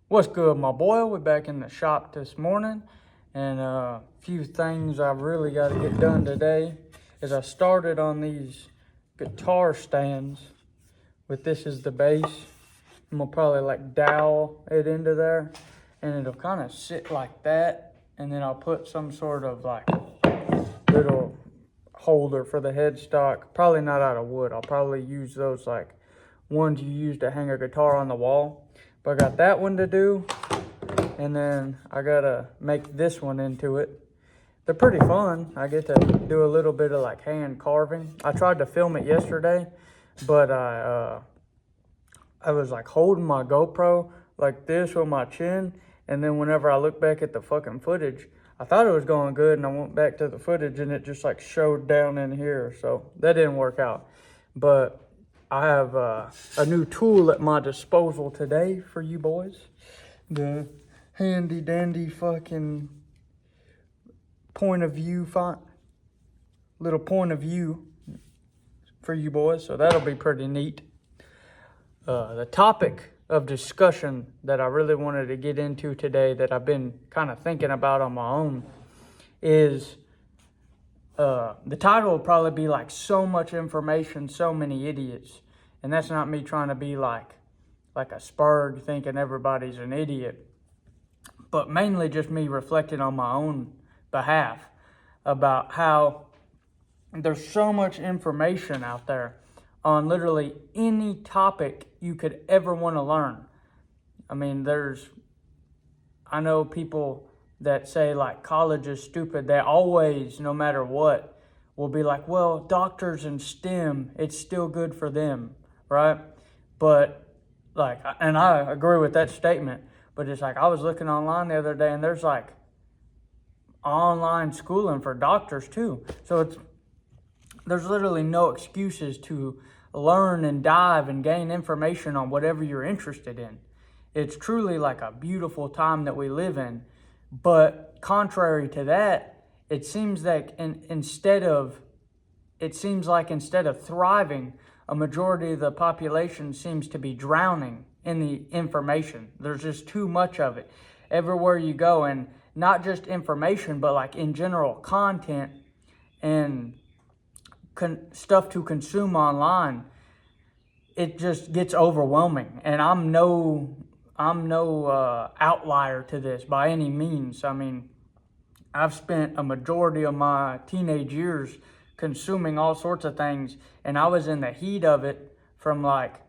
What's good, my boy? We're back in the shop this morning, and a few things I've really got to get done today is I started on these guitar stands with this as the base. I'm gonna probably like dowel it into there, and it'll kind of sit like that, and then I'll put some sort of like little holder for the headstock. Probably not out of wood. I'll probably use those like ones you use to hang a guitar on the wall. But I got that one to do, and then I gotta make this one into it. They're pretty fun. I get to do a little bit of like hand carving. I tried to film it yesterday, but I was like holding my GoPro like this with my chin, and then whenever I look back at the fucking footage, I thought it was going good, and I went back to the footage and it just like showed down in here, so that didn't work out. But I have a new tool at my disposal today for you boys. The handy dandy fucking point of view little point of view for you boys, so that'll be pretty neat. The topic of discussion that I really wanted to get into today that I've been kind of thinking about on my own is the title will probably be like so much information, so many idiots. And that's not me trying to be like a spurg thinking everybody's an idiot, but mainly just me reflecting on my own behalf about how there's so much information out there on literally any topic you could ever want to learn. I mean, I know people that say like college is stupid. They always, no matter what, will be like, well, doctors and STEM, it's still good for them, right? But like, and I agree with that statement, but it's like I was looking online the other day and there's like online schooling for doctors too. So there's literally no excuses to learn and dive and gain information on whatever you're interested in. It's truly like a beautiful time that we live in. But contrary to that, it seems like instead of thriving, a majority of the population seems to be drowning in the information. There's just too much of it everywhere you go, and not just information, but like in general content and stuff to consume online. It just gets overwhelming, and I'm no outlier to this by any means. I mean, I've spent a majority of my teenage years consuming all sorts of things, and I was in the heat of it from like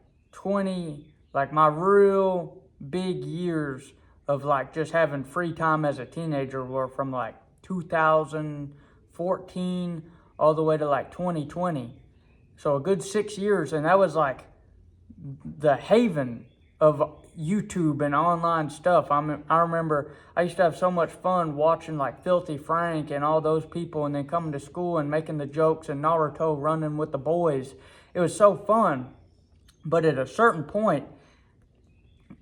my real big years of like just having free time as a teenager were from like 2014 all the way to like 2020. So a good 6 years, and that was like the haven of YouTube and online stuff. I remember I used to have so much fun watching like Filthy Frank and all those people, and then coming to school and making the jokes, and Naruto running with the boys. It was so fun. But at a certain point,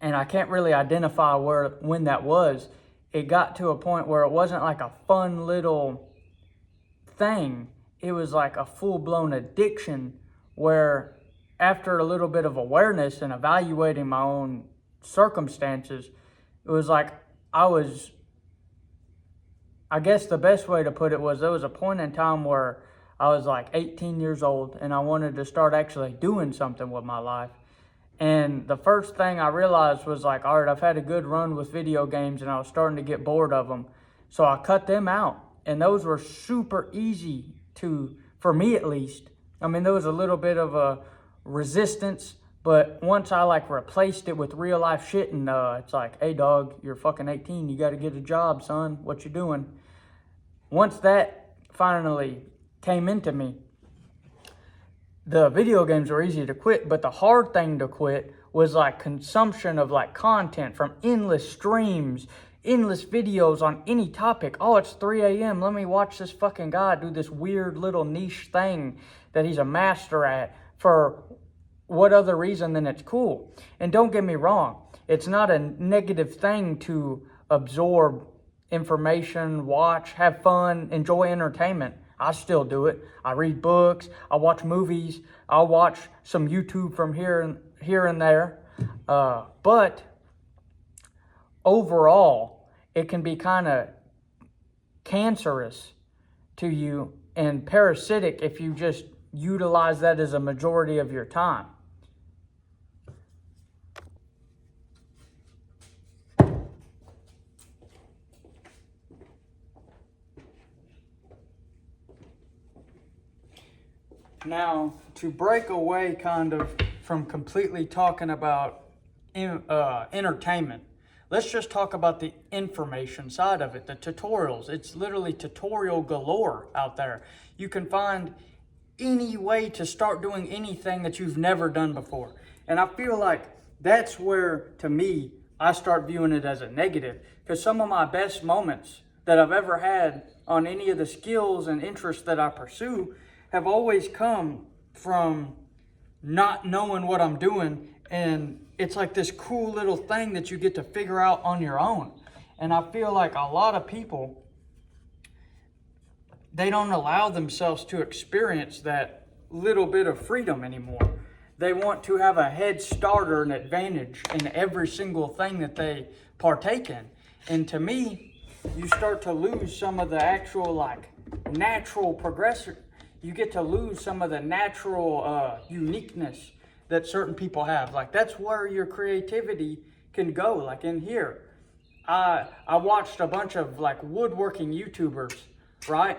and I can't really identify when that was, it got to a point where it wasn't like a fun little thing. It was like a full-blown addiction where after a little bit of awareness and evaluating my own circumstances, it was like I guess the best way to put it was there was a point in time where I was like 18 years old and I wanted to start actually doing something with my life. And the first thing I realized was like, all right, I've had a good run with video games and I was starting to get bored of them. So I cut them out, and those were super easy for me at least. I mean, there was a little bit of a resistance, but once I like replaced it with real life shit, and it's like, hey dog, you're fucking 18, you got to get a job, son, what you doing? Once that finally came into me, the video games were easy to quit, but the hard thing to quit was like consumption of like content from endless streams, endless videos on any topic. Oh, it's 3 a.m. Let me watch this fucking guy do this weird little niche thing that he's a master at. For what other reason than it's cool? And don't get me wrong, it's not a negative thing to absorb information, watch, have fun, enjoy entertainment. I still do it. I read books, I watch movies, I'll watch some YouTube from here and there. But overall, it can be kind of cancerous to you and parasitic if you just utilize that as a majority of your time. Now, to break away kind of from completely talking about entertainment, let's just talk about the information side of it, the tutorials. It's literally tutorial galore out there. You can find any way to start doing anything that you've never done before. And I feel like that's where, to me, I start viewing it as a negative, because some of my best moments that I've ever had on any of the skills and interests that I pursue have always come from not knowing what I'm doing, and it's like this cool little thing that you get to figure out on your own. And I feel like a lot of people, they don't allow themselves to experience that little bit of freedom anymore. They want to have a head start or an advantage in every single thing that they partake in. And to me, you start to lose some of the actual like natural progression. You get to lose some of the natural uniqueness that certain people have. Like, that's where your creativity can go. Like in here, I watched a bunch of like woodworking YouTubers, right?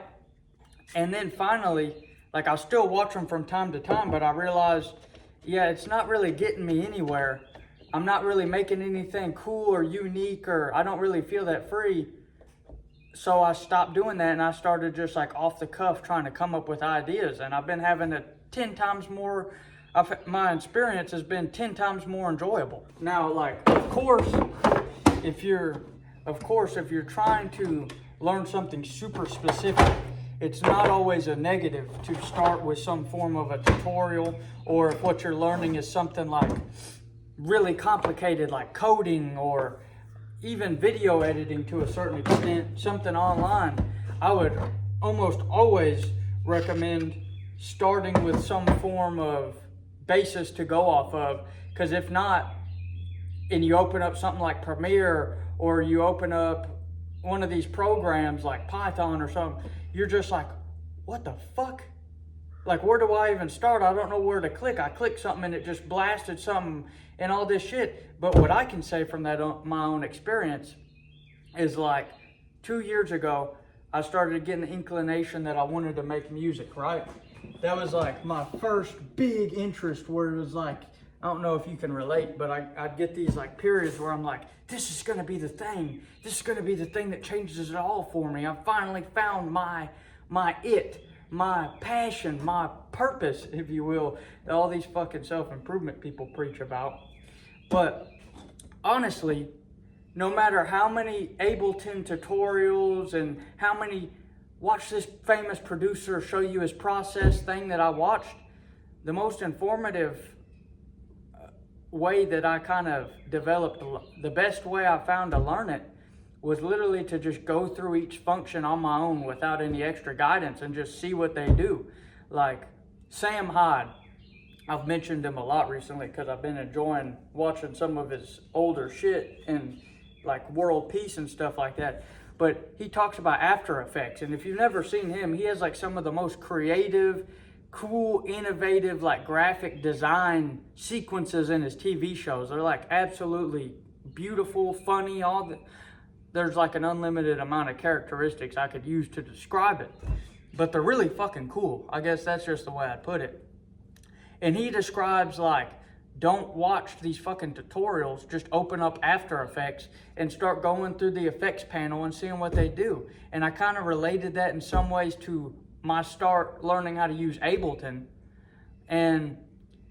And then finally, like, I still watch them from time to time, but I realized, yeah, it's not really getting me anywhere. I'm not really making anything cool or unique, or I don't really feel that free. So I stopped doing that, and I started just like off the cuff trying to come up with ideas. And I've been having 10 times more, my experience has been 10 times more enjoyable. Now, like, of course, if you're trying to learn something super specific, it's not always a negative to start with some form of a tutorial, or if what you're learning is something like really complicated, like coding or even video editing to a certain extent, something online, I would almost always recommend starting with some form of basis to go off of. Because if not, and you open up something like Premiere, or you open up one of these programs like Python or something, you're just like, what the fuck? Like, where do I even start? I don't know where to click. I clicked something and it just blasted something and all this shit. But what I can say from that my own experience is, like, 2 years ago, I started getting the inclination that I wanted to make music, right? That was like my first big interest, where it was like, I don't know if you can relate, but I'd get these like periods where I'm like, this is going to be the thing. This is going to be the thing that changes it all for me. I finally found my passion, my purpose, if you will, that all these fucking self-improvement people preach about. But honestly, no matter how many Ableton tutorials and how many watch this famous producer show you his process thing that I watched, the most informative way that I kind of developed, the best way I found to learn it, was literally to just go through each function on my own without any extra guidance and just see what they do. Like Sam Hyde, I've mentioned him a lot recently because I've been enjoying watching some of his older shit and like world peace and stuff like that. But he talks about After Effects, and if you've never seen him, he has like some of the most creative, cool, innovative, like graphic design sequences in his TV shows. They're like absolutely beautiful, funny, there's like an unlimited amount of characteristics I could use to describe it, but they're really fucking cool. I guess that's just the way I'd put it. And he describes, like, don't watch these fucking tutorials, just open up After Effects and start going through the effects panel and seeing what they do. And I kind of related that in some ways to my start learning how to use Ableton. And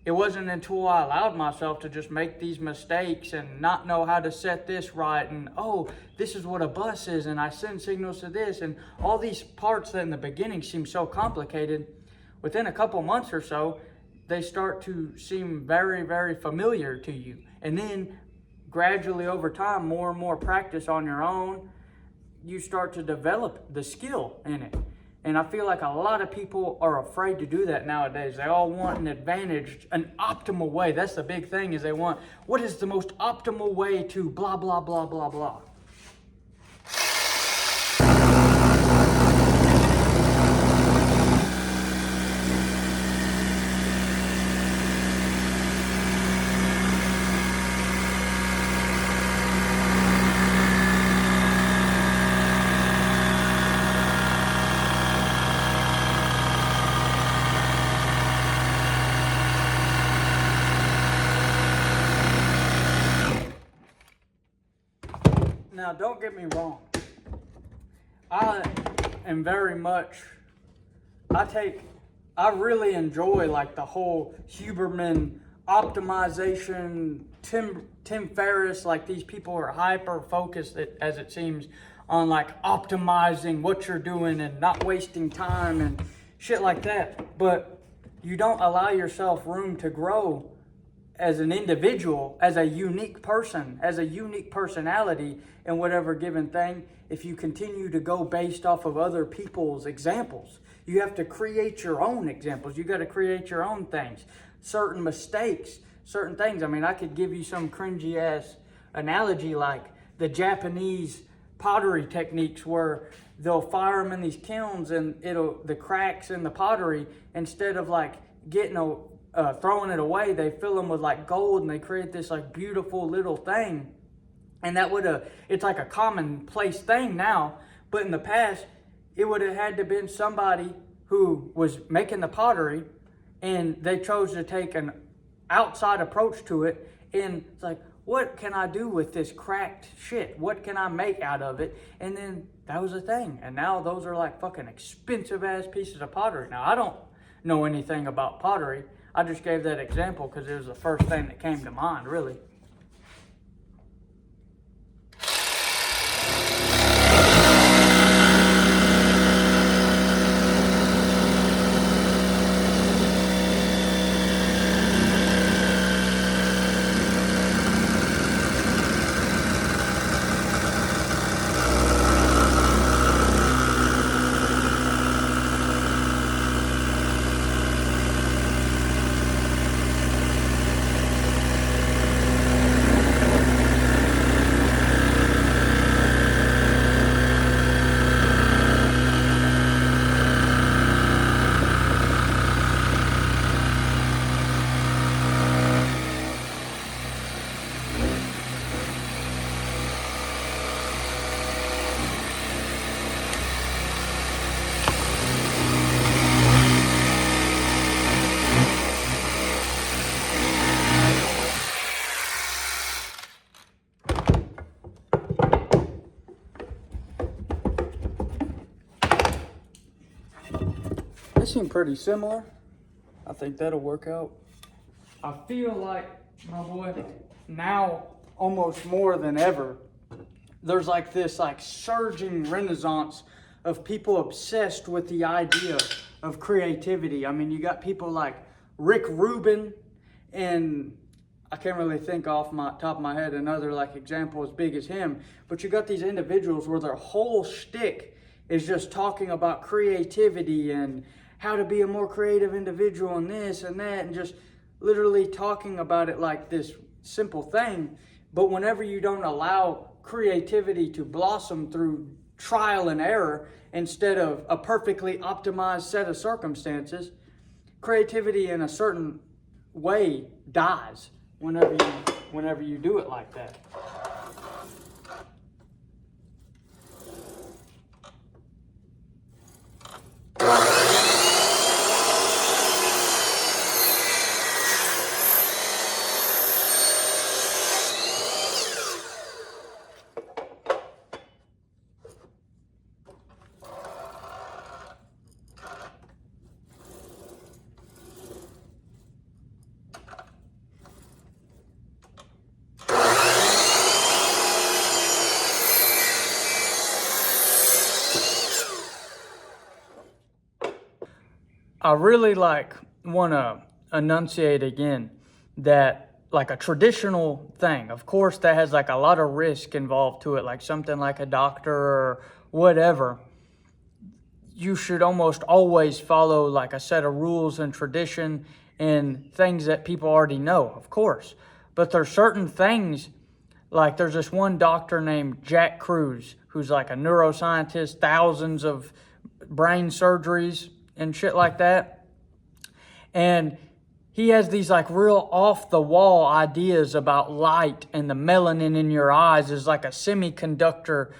it wasn't until I allowed myself to just make these mistakes and not know how to set this right, and oh, this is what a bus is, and I send signals to this, and all these parts that in the beginning seem so complicated, within a couple months or so, they start to seem very, very familiar to you. And then gradually over time, more and more practice on your own, you start to develop the skill in it. And I feel like a lot of people are afraid to do that nowadays. They all want an advantage, an optimal way. That's the big thing, is they want, what is the most optimal way to blah, blah, blah, blah, blah. Now, don't get me wrong. I am very much, I really enjoy like the whole Huberman optimization, Tim Ferriss, like these people are hyper focused, as it seems, on like optimizing what you're doing and not wasting time and shit like that. But you don't allow yourself room to grow as an individual, as a unique person, as a unique personality in whatever given thing, if you continue to go based off of other people's examples. You have to create your own examples. You got to create your own things, certain mistakes, certain things. I mean, I could give you some cringy ass analogy like the Japanese pottery techniques where they'll fire them in these kilns and the cracks in the pottery, instead of like getting throwing it away, they fill them with like gold and they create this like beautiful little thing. And that it's like a commonplace thing now, but in the past, it would have had to been somebody who was making the pottery and they chose to take an outside approach to it. And it's like, what can I do with this cracked shit? What can I make out of it? And then that was a thing. And now those are like fucking expensive ass pieces of pottery. Now, I don't know anything about pottery. I just gave that example because it was the first thing that came to mind, really. They seem pretty similar. I think that'll work out. I feel like, my boy, now almost more than ever, there's like this like surging renaissance of people obsessed with the idea of creativity. I mean, you got people like Rick Rubin, and I can't really think off my top of my head another like example as big as him, but you got these individuals where their whole shtick is just talking about creativity and how to be a more creative individual and this and that, and just literally talking about it like this simple thing. But whenever you don't allow creativity to blossom through trial and error instead of a perfectly optimized set of circumstances, creativity in a certain way dies whenever you do it like that. I really want to enunciate again that like a traditional thing, of course, that has like a lot of risk involved to it, like something like a doctor or whatever. you should almost always follow like a set of rules and tradition and things that people already know, of course. But there's certain things, like there's this one doctor named Jack Kruse, who's like a neuroscientist, thousands of brain surgeries and shit like that. And he has these like real off the wall ideas about light, and the melanin in your eyes is like a semiconductor,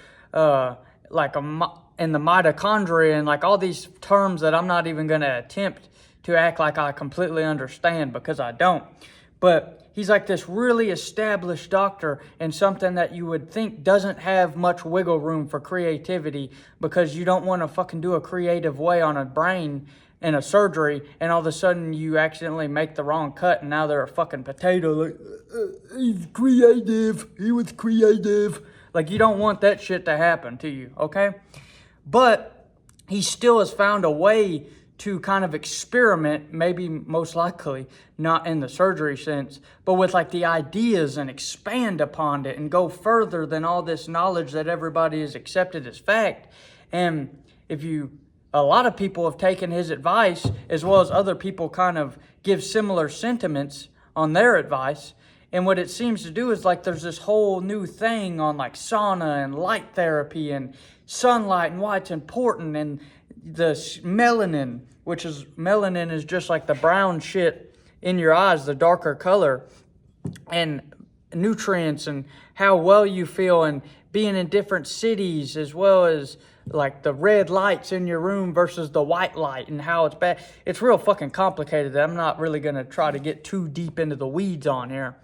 in the mitochondria, and like all these terms that I'm not even going to attempt to act like I completely understand, because I don't. But he's like this really established doctor, and something that you would think doesn't have much wiggle room for creativity, because you don't want to fucking do a creative way on a brain in a surgery, and all of a sudden you accidentally make the wrong cut, and now they're a fucking potato. Like, he's creative. He was creative. Like, you don't want that shit to happen to you, okay? But he still has found a way to kind of experiment, maybe most likely not in the surgery sense, but with like the ideas, and expand upon it and go further than all this knowledge that everybody has accepted as fact. And a lot of people have taken his advice, as well as other people kind of give similar sentiments on their advice. And what it seems to do is like there's this whole new thing on like sauna and light therapy and sunlight and why it's important, and the melanin, melanin is just like the brown shit in your eyes, the darker color, and nutrients, and how well you feel, and being in different cities, as well as like the red lights in your room versus the white light, and how it's bad. It's real fucking complicated. I'm not really going to try to get too deep into the weeds on here,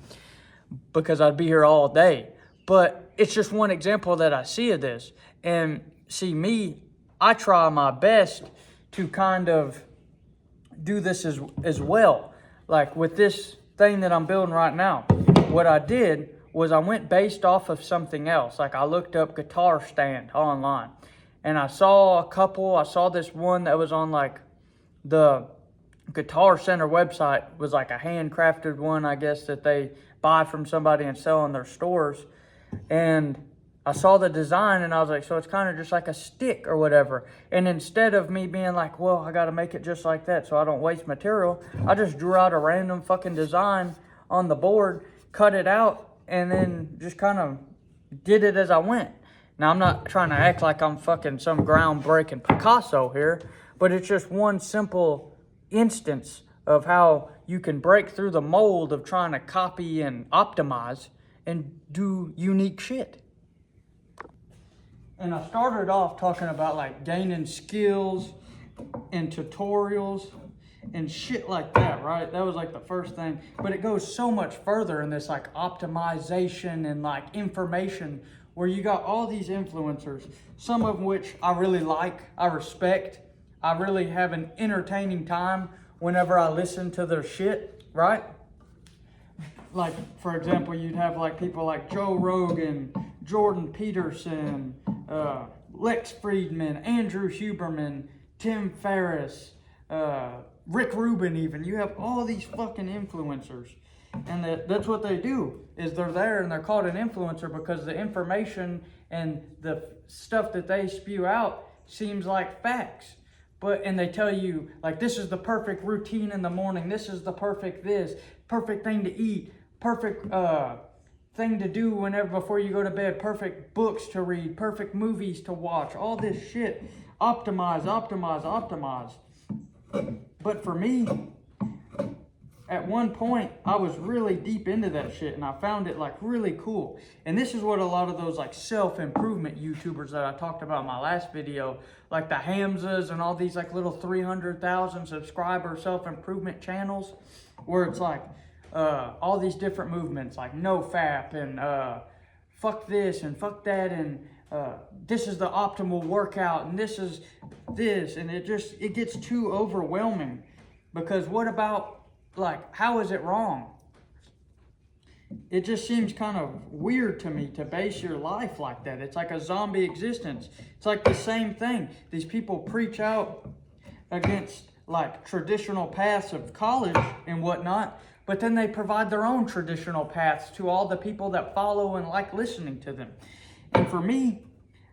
because I'd be here all day. But it's just one example that I see of this. And see, me, I try my best to kind of do this as well. Like with this thing that I'm building right now, what I did was I went based off of something else. Like I looked up guitar stand online, and I saw this one that was on like the Guitar Center website, was like a handcrafted one, I guess, that they buy from somebody and sell in their stores. And I saw the design, and I was like, so it's kind of just like a stick or whatever. And instead of me being like, well, I got to make it just like that so I don't waste material, I just drew out a random fucking design on the board, cut it out, and then just kind of did it as I went. Now, I'm not trying to act like I'm fucking some groundbreaking Picasso here, but it's just one simple instance of how you can break through the mold of trying to copy and optimize and do unique shit. And I started off talking about like gaining skills and tutorials and shit like that, right? That was like the first thing. But it goes so much further in this like optimization and like information, where you got all these influencers, some of which I really like, I respect. I really have an entertaining time whenever I listen to their shit, right? Like, for example, you'd have like people like Joe Rogan, Jordan Peterson, Lex Friedman, Andrew Huberman, Tim Ferriss, Rick Rubin even. You have all these fucking influencers. And that's what they do, is they're there and they're called an influencer because the information and the stuff that they spew out seems like facts. And they tell you, like, this is the perfect routine in the morning. This is the perfect thing to eat, perfect thing to do before you go to bed, perfect books to read, perfect movies to watch, all this shit. Optimize. But for me, at one point, I was really deep into that shit, and I found it like really cool. And this is what a lot of those like self-improvement YouTubers that I talked about in my last video, like the Hamzas and all these like little 300,000 subscriber self-improvement channels, where it's like all these different movements like NoFap and fuck this and fuck that, and this is the optimal workout, and this is this, and it gets too overwhelming. Because what about, like, how is it wrong? It just seems kind of weird to me to base your life like that. It's like a zombie existence. It's like the same thing. These people preach out against like traditional paths of college and whatnot, but then they provide their own traditional paths to all the people that follow and like listening to them. And for me,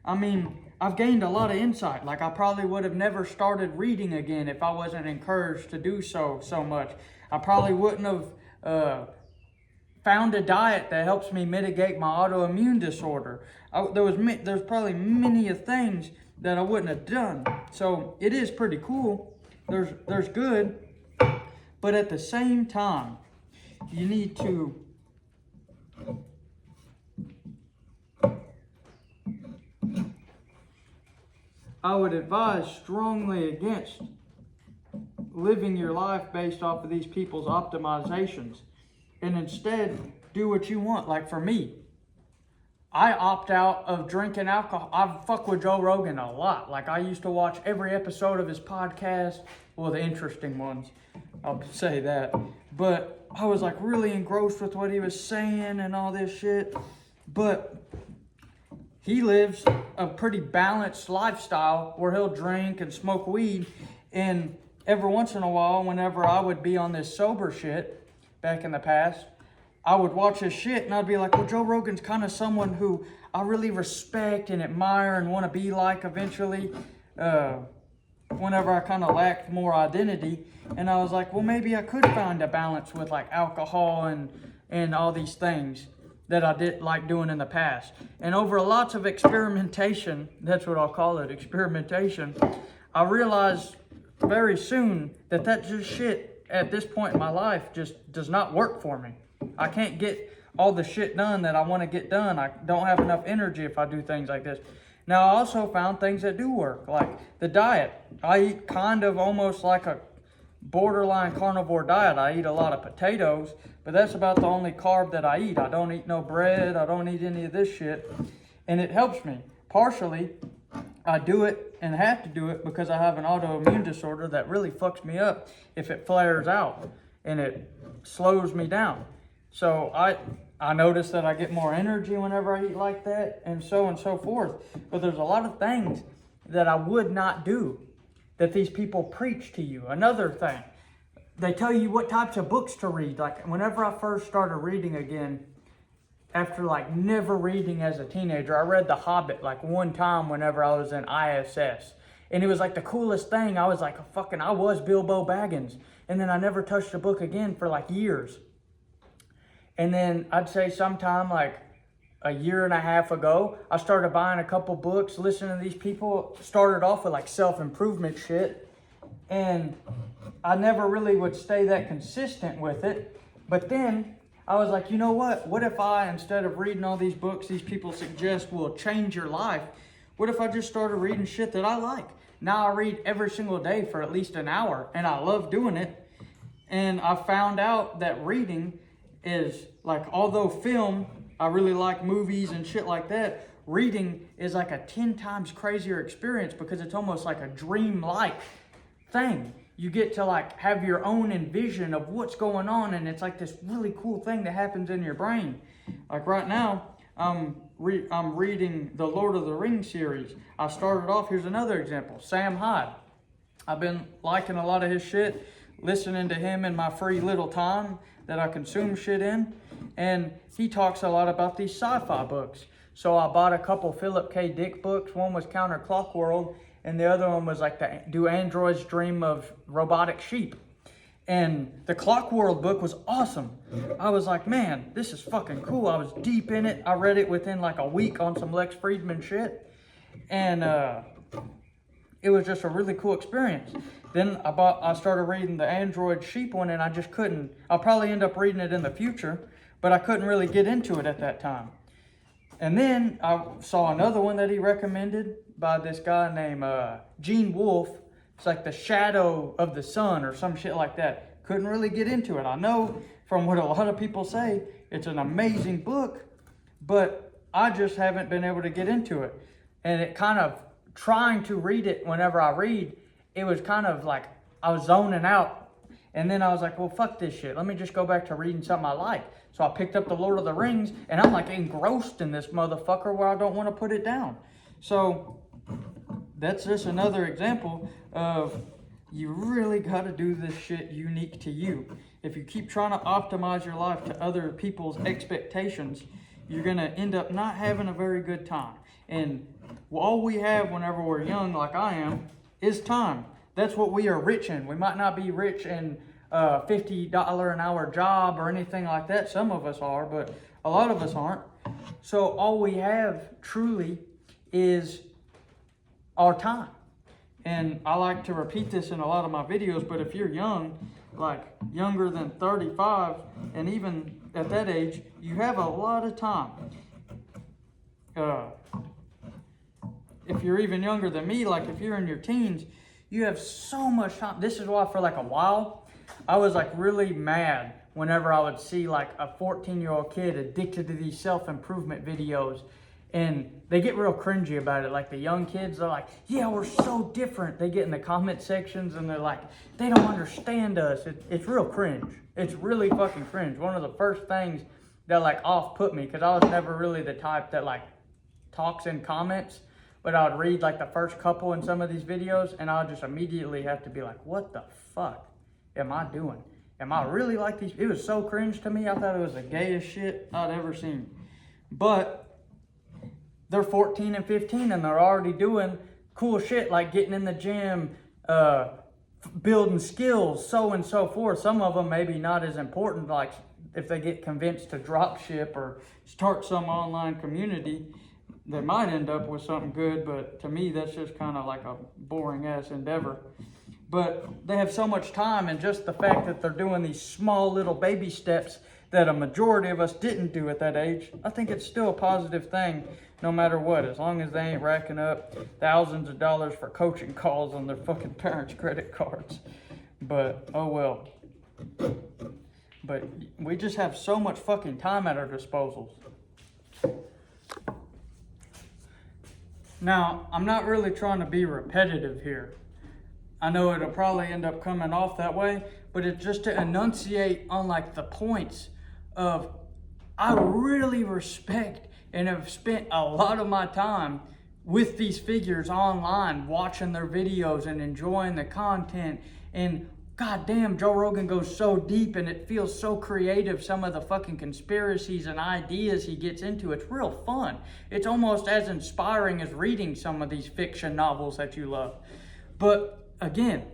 I mean, I've gained a lot of insight. Like, I probably would have never started reading again if I wasn't encouraged to do so much. I probably wouldn't have found a diet that helps me mitigate my autoimmune disorder. There's probably many things that I wouldn't have done. So it is pretty cool. There's good, but at the same time, you need to I would advise strongly against living your life based off of these people's optimizations, and instead do what you want. Like for me, I opt out of drinking alcohol. I fuck with Joe Rogan a lot. Like, I used to watch every episode of his podcast. Well, the interesting ones, I'll say that. But I was like really engrossed with what he was saying and all this shit. But he lives a pretty balanced lifestyle where he'll drink and smoke weed. And every once in a while, whenever I would be on this sober shit back in the past, I would watch his shit and I'd be like, well, Joe Rogan's kind of someone who I really respect and admire and want to be like eventually, whenever I kind of lacked more identity. And I was like, well, maybe I could find a balance with like alcohol and all these things that I did like doing in the past. And over lots of experimentation, that's what I'll call it, experimentation, I realized very soon that just shit at this point in my life just does not work for me. I can't get all the shit done that I want to get done. I don't have enough energy if I do things like this. Now, I also found things that do work, like the diet. I eat kind of almost like a borderline carnivore diet. I eat a lot of potatoes, but that's about the only carb that I eat. I don't eat no bread. I don't eat any of this shit. And it helps me. Partially, I do it and have to do it because I have an autoimmune disorder that really fucks me up if it flares out and it slows me down. So I notice that I get more energy whenever I eat like that, and so forth. But there's a lot of things that I would not do that these people preach to you. Another thing, they tell you what types of books to read. Like whenever I first started reading again, after like never reading as a teenager, I read The Hobbit like one time whenever I was in ISS. And it was like the coolest thing. I was like, I was Bilbo Baggins. And then I never touched a book again for like years. And then I'd say sometime like a year and a half ago, I started buying a couple books, listening to these people. Started off with like self-improvement shit. And I never really would stay that consistent with it. But then I was like, you know what? What if I, instead of reading all these books these people suggest will change your life, what if I just started reading shit that I like? Now I read every single day for at least an hour, and I love doing it. And I found out that reading is like, although film, I really like movies and shit like that, reading is like a 10 times crazier experience because it's almost like a dream-like thing. You get to like have your own envision of what's going on, and it's like this really cool thing that happens in your brain. Like right now, I'm reading the Lord of the Rings series. I started off, here's another example, Sam Hyde. I've been liking a lot of his shit, listening to him in my free little time that I consume shit in. And he talks a lot about these sci-fi books. So I bought a couple Philip K. Dick books. One was Counter Clock World, and the other one was like Do Androids Dream of Robotic Sheep? And the Clock World book was awesome. I was like, man, this is fucking cool. I was deep in it. I read it within like a week on some Lex Friedman shit. And it was just a really cool experience. Then I started reading the Android Sheep one, and I just couldn't. I'll probably end up reading it in the future, but I couldn't really get into it at that time. And then I saw another one that he recommended by this guy named Gene Wolfe. It's like The Shadow of the Sun or some shit like that. Couldn't really get into it. I know from what a lot of people say, it's an amazing book, but I just haven't been able to get into it. And it kind of, trying to read it whenever I read, it was kind of like I was zoning out. And then I was like, well, fuck this shit. Let me just go back to reading something I like. So I picked up The Lord of the Rings, and I'm like engrossed in this motherfucker where I don't want to put it down. So that's just another example of you really got to do this shit unique to you. If you keep trying to optimize your life to other people's expectations, you're going to end up not having a very good time. And all we have whenever we're young, like I am, is time. That's what we are rich in. We might not be rich in a $50 an hour job or anything like that. Some of us are, but a lot of us aren't. So all we have truly is our time. And I like to repeat this in a lot of my videos, but if you're young, like younger than 35, and even at that age, you have a lot of time. If you're even younger than me, like if you're in your teens, you have so much time. This is why for like a while, I was like really mad whenever I would see like a 14-year-old kid addicted to these self-improvement videos, and they get real cringy about it. Like the young kids are like, yeah, we're so different. They get in the comment sections and they're like, they don't understand us. It's real cringe. It's really fucking cringe. One of the first things that like off-put me, because I was never really the type that like talks in comments, but I would read like the first couple in some of these videos and I would just immediately have to be like, what the fuck am I doing? Am I really like these? It was so cringe to me. I thought it was the gayest shit I'd ever seen. But they're 14 and 15 and they're already doing cool shit like getting in the gym, building skills, so and so forth. Some of them maybe not as important, like if they get convinced to drop ship or start some online community, they might end up with something good, but to me that's just kind of like a boring ass endeavor. But they have so much time, and just the fact that they're doing these small little baby steps that a majority of us didn't do at that age, I think it's still a positive thing no matter what, as long as they ain't racking up thousands of dollars for coaching calls on their fucking parents' credit cards. But, oh well. But we just have so much fucking time at our disposals. Now, I'm not really trying to be repetitive here. I know it'll probably end up coming off that way, but it's just to enunciate on like the points of, I really respect and have spent a lot of my time with these figures online, watching their videos and enjoying the content. And goddamn, Joe Rogan goes so deep and it feels so creative. Some of the fucking conspiracies and ideas he gets into, it's real fun. It's almost as inspiring as reading some of these fiction novels that you love. But again,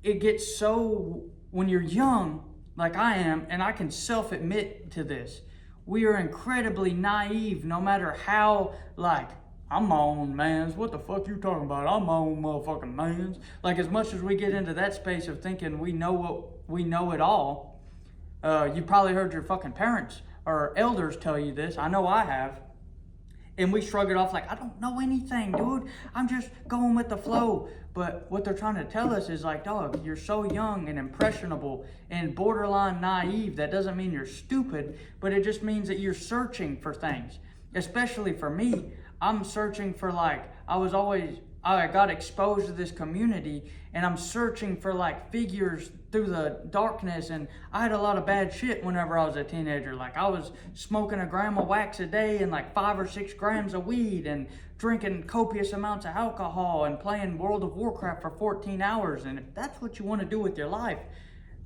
it gets so, when you're young, like I am, and I can self-admit to this, we are incredibly naive no matter how, like, I'm my own mans. What the fuck you talking about? I'm my own motherfucking mans. Like, as much as we get into that space of thinking we know it all, you probably heard your fucking parents or elders tell you this. I know I have. And we shrug it off like, I don't know anything, dude. I'm just going with the flow. But what they're trying to tell us is like, dog, you're so young and impressionable and borderline naive. That doesn't mean you're stupid, but it just means that you're searching for things. Especially for me, I'm searching for like, I got exposed to this community and I'm searching for like figures through the darkness, and I had a lot of bad shit whenever I was a teenager. Like I was smoking a gram of wax a day and like 5 or 6 grams of weed and drinking copious amounts of alcohol and playing World of Warcraft for 14 hours. And if that's what you want to do with your life,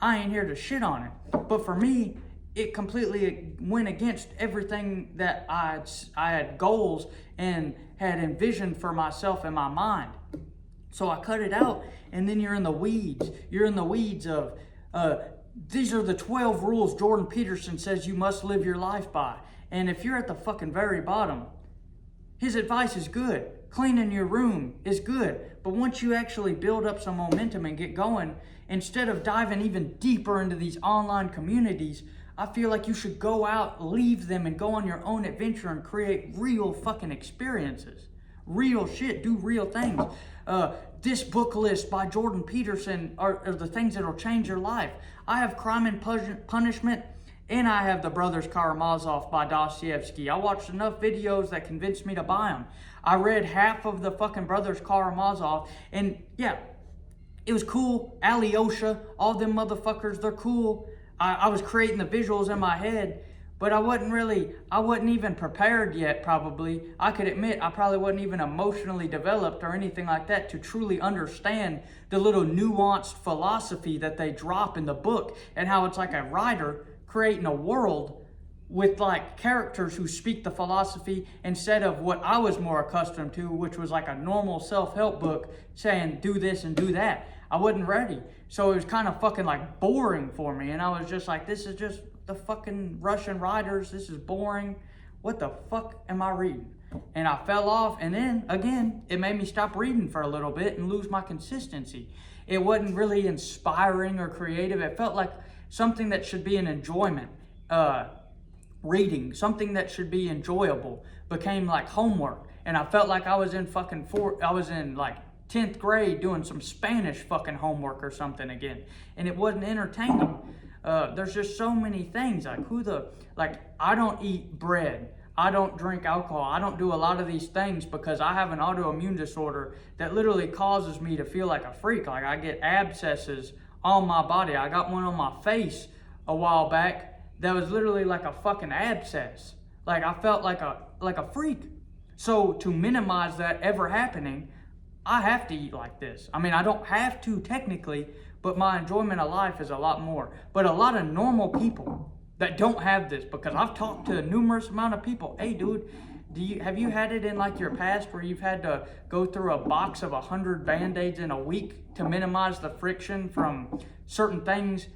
I ain't here to shit on it. But for me, it completely went against everything that I had goals and had envisioned for myself in my mind. So I cut it out, and then you're in the weeds. You're in the weeds of, these are the 12 rules Jordan Peterson says you must live your life by. And if you're at the fucking very bottom, his advice is good. Cleaning your room is good. But once you actually build up some momentum and get going, instead of diving even deeper into these online communities, I feel like you should go out, leave them, and go on your own adventure and create real fucking experiences. Real shit, do real things. This book list by Jordan Peterson are the things that will change your life. I have Crime and Punishment, and I have The Brothers Karamazov by Dostoevsky. I watched enough videos that convinced me to buy them. I read half of the fucking Brothers Karamazov, and yeah, it was cool. Alyosha, all them motherfuckers, they're cool. I was creating the visuals in my head, but I wasn't even prepared yet, probably. I could admit I probably wasn't even emotionally developed or anything like that to truly understand the little nuanced philosophy that they drop in the book, and how it's like a writer creating a world with like characters who speak the philosophy instead of what I was more accustomed to, which was like a normal self-help book saying do this and do that. I wasn't ready. So it was kind of fucking like boring for me. And I was just like, this is just the fucking Russian writers. This is boring. What the fuck am I reading? And I fell off. And then again, it made me stop reading for a little bit and lose my consistency. It wasn't really inspiring or creative. It felt like something that should be an enjoyment. Reading, something that should be enjoyable, became like homework. And I felt like I was in like 10th grade doing some Spanish fucking homework or something again. And it wasn't entertaining. There's just so many things. Like I don't eat bread. I don't drink alcohol. I don't do a lot of these things because I have an autoimmune disorder that literally causes me to feel like a freak. Like I get abscesses on my body. I got one on my face a while back that was literally like a fucking abscess. Like I felt like a freak. So to minimize that ever happening, I have to eat like this. I mean, I don't have to technically, but my enjoyment of life is a lot more. But a lot of normal people that don't have this, because I've talked to a numerous amount of people. Hey dude, have you had it in like your past where you've had to go through a box of 100 Band-Aids in a week to minimize the friction from certain things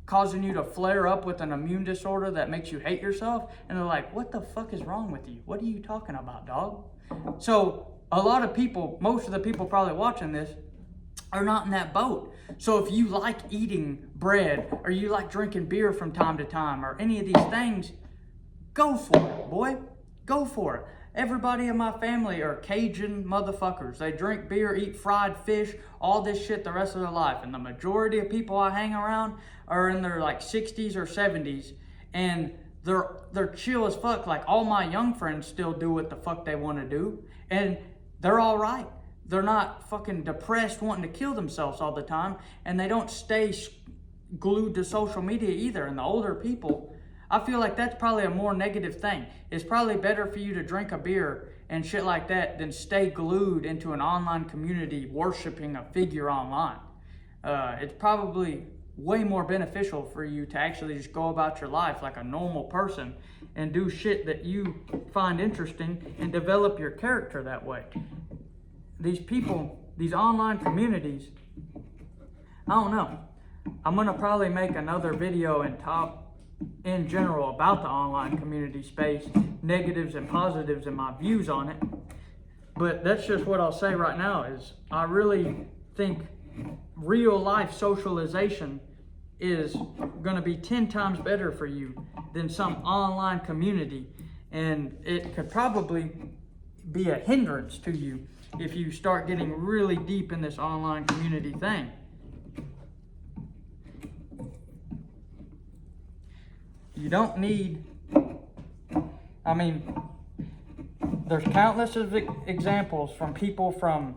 causing you to flare up with an immune disorder that makes you hate yourself? And they're like, what the fuck is wrong with you? What are you talking about, dog? So a lot of people, most of the people probably watching this, are not in that boat. So if you like eating bread, or you like drinking beer from time to time, or any of these things, go for it, boy. Go for it. Everybody in my family are Cajun motherfuckers. They drink beer, eat fried fish, all this shit the rest of their life. And the majority of people I hang around are in their like 60s or 70s. And they're chill as fuck. Like all my young friends still do what the fuck they want to do. And they're all right. They're not fucking depressed wanting to kill themselves all the time. And they don't stay glued to social media either. And the older people, I feel like that's probably a more negative thing. It's probably better for you to drink a beer and shit like that than stay glued into an online community worshiping a figure online. It's probably way more beneficial for you to actually just go about your life like a normal person and do shit that you find interesting and develop your character that way. These people, these online communities, I don't know. I'm gonna probably make another video and talk in general about the online community space, negatives and positives and my views on it. But that's just what I'll say right now is I really think real life socialization is going to be 10 times better for you than some online community. And it could probably be a hindrance to you if you start getting really deep in this online community thing. You don't need, I mean, there's countless of examples from people from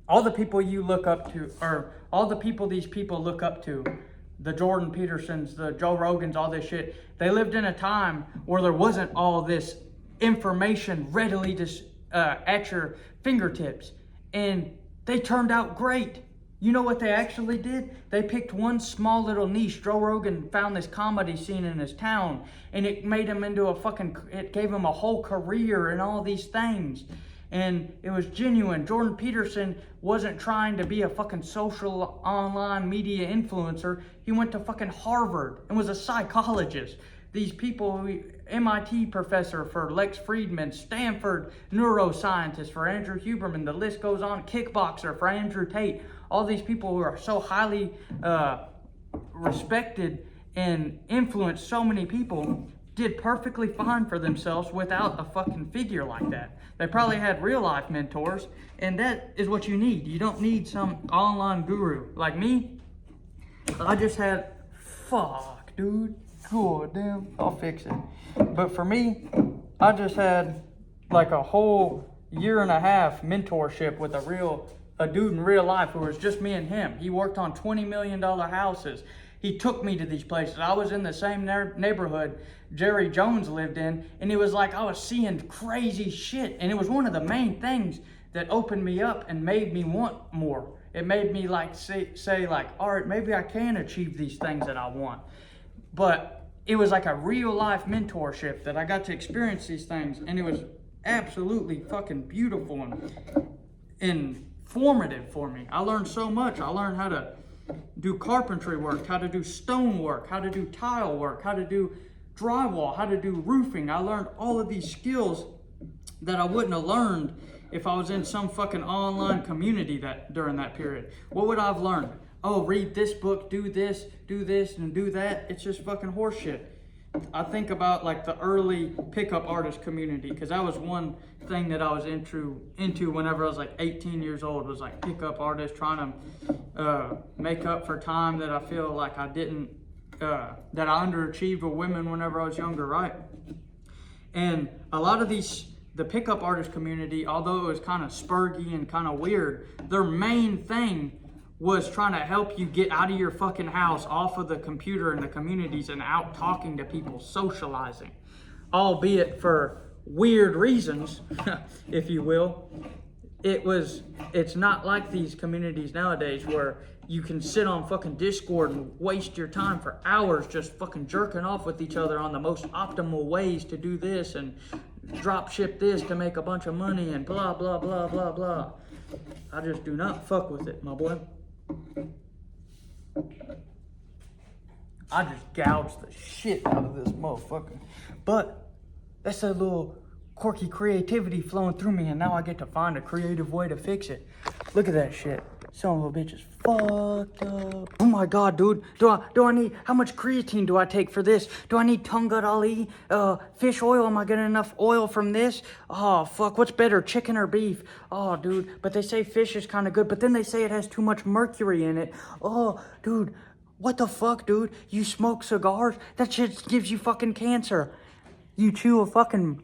all the people you look up to, or all the people these people look up to, the Jordan Petersons, the Joe Rogans, all this shit. They lived in a time where there wasn't all this information readily just at your fingertips. And they turned out great. You know what they actually did? They picked one small little niche. Joe Rogan found this comedy scene in his town, and it made him into it gave him a whole career and all these things. And it was genuine. Jordan Peterson wasn't trying to be a fucking social online media influencer. He went to fucking Harvard and was a psychologist. These people, MIT professor for Lex Friedman, Stanford neuroscientist for Andrew Huberman, the list goes on, kickboxer for Andrew Tate. All these people who are so highly respected and influenced so many people did perfectly fine for themselves without a fucking figure like that. They probably had real life mentors, and that is what you need. You don't need some online guru. Like me, I just had, fuck, dude. Oh, damn, I'll fix it. But for me, I just had like a whole year and a half mentorship with a dude in real life who was just me and him. He worked on $20 million houses. He took me to these places. I was in the same neighborhood Jerry Jones lived in, and it was like I was seeing crazy shit. And it was one of the main things that opened me up and made me want more. It made me like say like, all right, maybe I can achieve these things that I want. But it was like a real life mentorship that I got to experience these things, and it was absolutely fucking beautiful and informative for me. I learned so much. I learned how to do carpentry work, how to do stone work, how to do tile work, how to do drywall, how to do roofing. I learned all of these skills that I wouldn't have learned if I was in some fucking online community that during that period. What would I have learned? Oh, read this book, do this, and do that. It's just fucking horseshit. I think about like the early pickup artist community, because that was one thing that I was into whenever I was like 18 years old, was like pickup artists, trying to make up for time that I feel like I didn't, that I underachieved with women whenever I was younger, right? And a lot of the pickup artist community, although it was kind of spurgy and kind of weird, their main thing was trying to help you get out of your fucking house, off of the computer and the communities, and out talking to people, socializing. Albeit for weird reasons, if you will. It's not like these communities nowadays where you can sit on fucking Discord and waste your time for hours just fucking jerking off with each other on the most optimal ways to do this and drop ship this to make a bunch of money and blah, blah, blah, blah, blah. I just do not fuck with it, my boy. I just gouged the shit out of this motherfucker. But that's a little quirky creativity flowing through me, and now I get to find a creative way to fix it. Look at that shit. Some little bitch is fucked up. Oh my god, dude. Do I need, how much creatine do I take for this? Do I need Tungut Ali? Fish oil? Am I getting enough oil from this? Oh fuck, what's better, chicken or beef? Oh dude, but they say fish is kind of good, but then they say it has too much mercury in it. Oh dude, what the fuck, dude? You smoke cigars? That shit gives you fucking cancer. You chew a fucking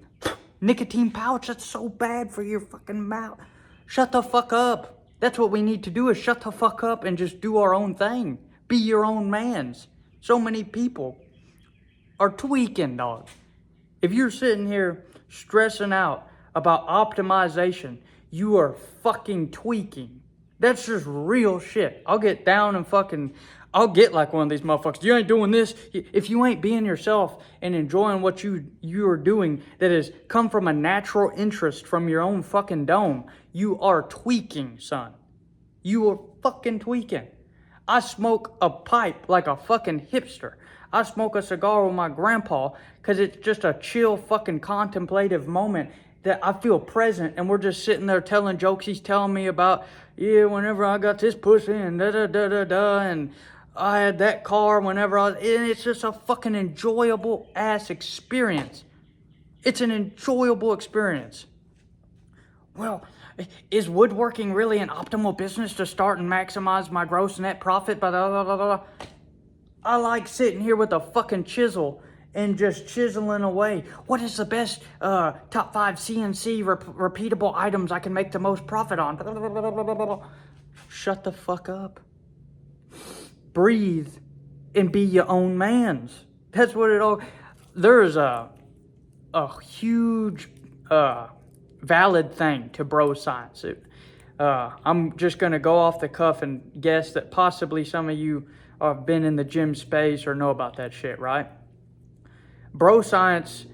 nicotine pouch? That's so bad for your fucking mouth. Shut the fuck up. That's what we need to do, is shut the fuck up and just do our own thing. Be your own mans. So many people are tweaking, dog. If you're sitting here stressing out about optimization, you are fucking tweaking. That's just real shit. I'll get down and I'll get like one of these motherfuckers. You ain't doing this. If you ain't being yourself and enjoying what you are doing that has come from a natural interest from your own fucking dome, you are tweaking, son. You are fucking tweaking. I smoke a pipe like a fucking hipster. I smoke a cigar with my grandpa because it's just a chill fucking contemplative moment that I feel present, and we're just sitting there telling jokes. He's telling me about, yeah, whenever I got this pussy and da-da-da-da-da, and I had that car whenever and it's just a fucking enjoyable ass experience. It's an enjoyable experience. Well, is woodworking really an optimal business to start and maximize my gross net profit? Blah, blah, blah, blah. I like sitting here with a fucking chisel and just chiseling away. What is the best top 5 CNC repeatable items I can make the most profit on? Blah, blah, blah, blah, blah. Shut the fuck up. Breathe and be your own mans. That's what it all. There's a huge valid thing to bro science. I'm just gonna go off the cuff and guess that possibly some of you have been in the gym space or know about that shit, right? Bro science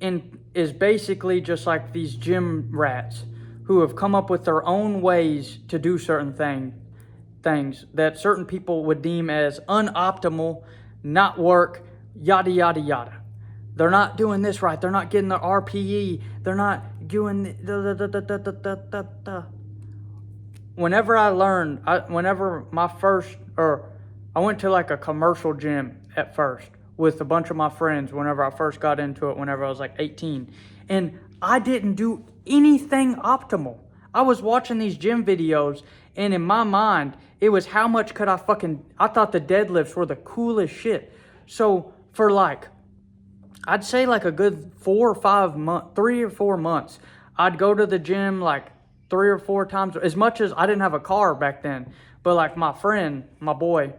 is basically just like these gym rats who have come up with their own ways to do certain things that certain people would deem as unoptimal, not work, yada, yada, yada. They're not doing this right. They're not getting their RPE. They're not doing Whenever I learned, I went to like a commercial gym at first with a bunch of my friends whenever I first got into it, whenever I was like 18. And I didn't do anything optimal. I was watching these gym videos, and in my mind, it was how much could I thought the deadlifts were the coolest shit. So for I'd say like a good 3 or 4 months, I'd go to the gym like 3 or 4 times, as much as I didn't have a car back then. But like my friend, my boy,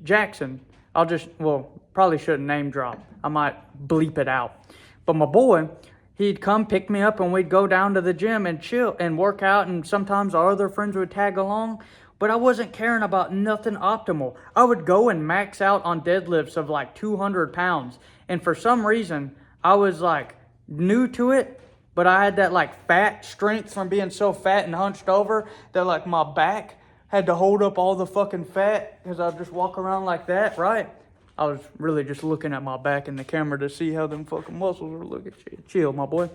Jackson, probably shouldn't name drop. I might bleep it out. But my boy, he'd come pick me up and we'd go down to the gym and chill and work out, and sometimes our other friends would tag along. but I wasn't caring about nothing optimal. I would go and max out on deadlifts of like 200 pounds. And for some reason, I was like new to it, but I had that like fat strength from being so fat and hunched over that like my back had to hold up all the fucking fat because I'd just walk around like that, right? I was really just looking at my back in the camera to see how them fucking muscles were looking. Chill, my boy.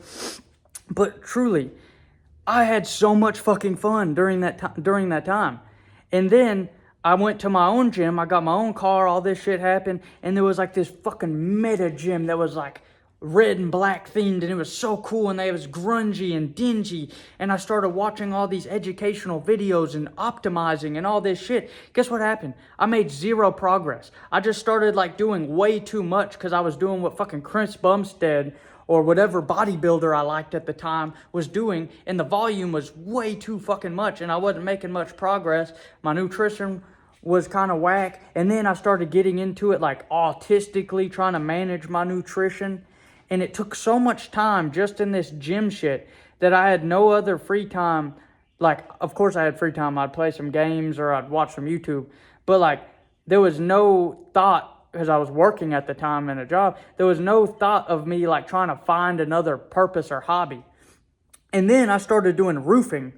But truly, I had so much fucking fun during that time. And then I went to my own gym. I got my own car. All this shit happened. And there was like this fucking meta gym that was like red and black themed. And it was so cool. And it was grungy and dingy. And I started watching all these educational videos and optimizing and all this shit. Guess what happened? I made zero progress. I just started like doing way too much because I was doing what fucking Chris Bumstead or whatever bodybuilder I liked at the time was doing, and the volume was way too fucking much, and I wasn't making much progress. My nutrition was kind of whack, and then I started getting into it like autistically, trying to manage my nutrition, and it took so much time just in this gym shit that I had no other free time. Like, of course I had free time. I'd play some games or I'd watch some YouTube, but like there was no thought, because I was working at the time in a job, there was no thought of me like trying to find another purpose or hobby. And then I started doing roofing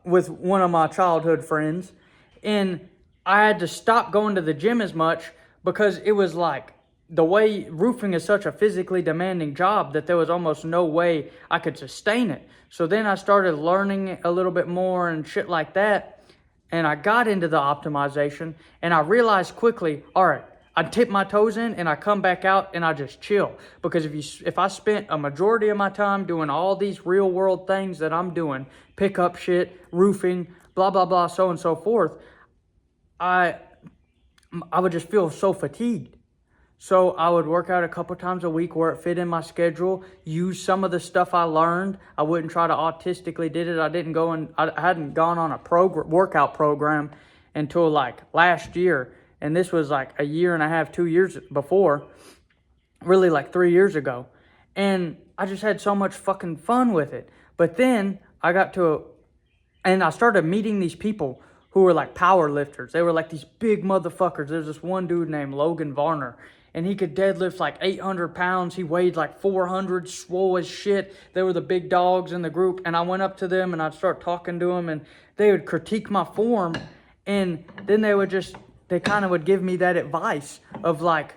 with one of my childhood friends, and I had to stop going to the gym as much because it was like the way roofing is such a physically demanding job that there was almost no way I could sustain it. So then I started learning a little bit more and shit like that, and I got into the optimization, and I realized quickly, all right, I tip my toes in and I come back out and I just chill. Because if I spent a majority of my time doing all these real world things that I'm doing, pick up shit, roofing, blah, blah, blah, so on and so forth, I would just feel so fatigued. So I would work out a couple times a week where it fit in my schedule, use some of the stuff I learned. I wouldn't try to autistically did it. I hadn't gone on a workout program until like last year. And this was like a year and a half, 2 years before, really like 3 years ago. And I just had so much fucking fun with it. But then I started meeting these people who were like power lifters. They were like these big motherfuckers. There's this one dude named Logan Varner, and he could deadlift like 800 pounds. He weighed like 400, swole as shit. They were the big dogs in the group. And I went up to them and I'd start talking to them, and they would critique my form. And then they kind of would give me that advice of like,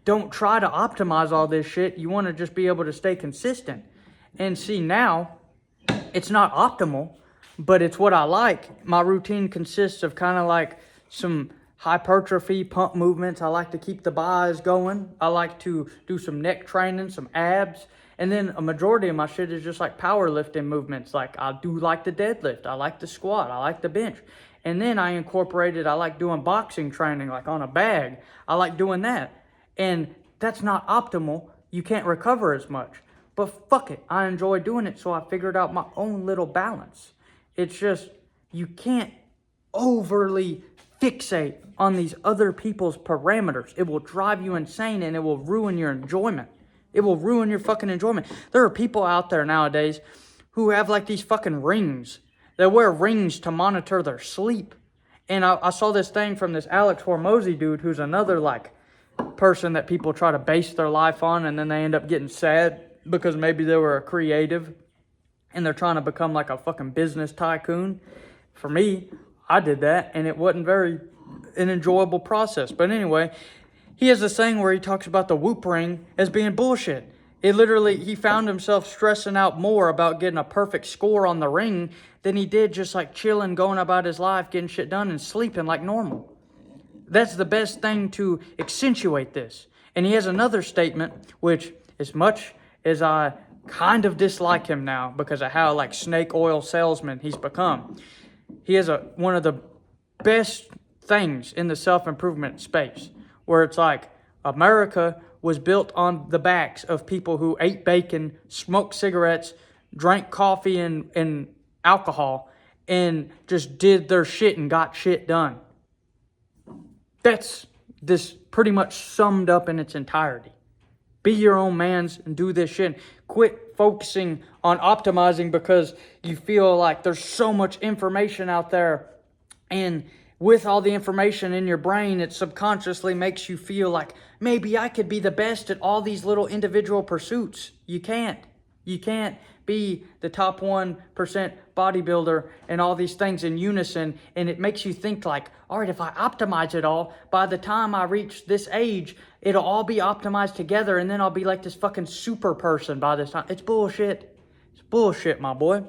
don't try to optimize all this shit. You want to just be able to stay consistent. And see, now it's not optimal, but it's what I like. My routine consists of kind of like some hypertrophy pump movements. I like to keep the buys going. I like to do some neck training, some abs. And then a majority of my shit is just like powerlifting movements. Like I do like the deadlift. I like the squat. I like the bench. And then I like doing boxing training, like on a bag. I like doing that. And that's not optimal. You can't recover as much. But fuck it, I enjoy doing it, so I figured out my own little balance. It's just, you can't overly fixate on these other people's parameters. It will drive you insane and it will ruin your enjoyment. It will ruin your fucking enjoyment. There are people out there nowadays who have like these fucking rings. They wear rings to monitor their sleep. And I saw this thing from this Alex Hormozy dude, who's another like person that people try to base their life on, and then they end up getting sad because maybe they were a creative and they're trying to become like a fucking business tycoon. For me, I did that, and it wasn't an enjoyable process. But anyway, he has this thing where he talks about the Whoop ring as being bullshit. He found himself stressing out more about getting a perfect score on the ring than he did just like chilling, going about his life, getting shit done and sleeping like normal. That's the best thing to accentuate this. And he has another statement, which as much as I kind of dislike him now because of how like snake oil salesman he's become, he has one of the best things in the self-improvement space, where it's like America was built on the backs of people who ate bacon, smoked cigarettes, drank coffee and alcohol, and just did their shit and got shit done. That's this pretty much summed up in its entirety. Be your own mans and do this shit. Quit focusing on optimizing because you feel like there's so much information out there, and with all the information in your brain, it subconsciously makes you feel like maybe I could be the best at all these little individual pursuits. You can't. You can't be the top 1% bodybuilder and all these things in unison. And it makes you think like, all right, if I optimize it all, by the time I reach this age, it'll all be optimized together. And then I'll be like this fucking super person by this time. It's bullshit. It's bullshit, my boy.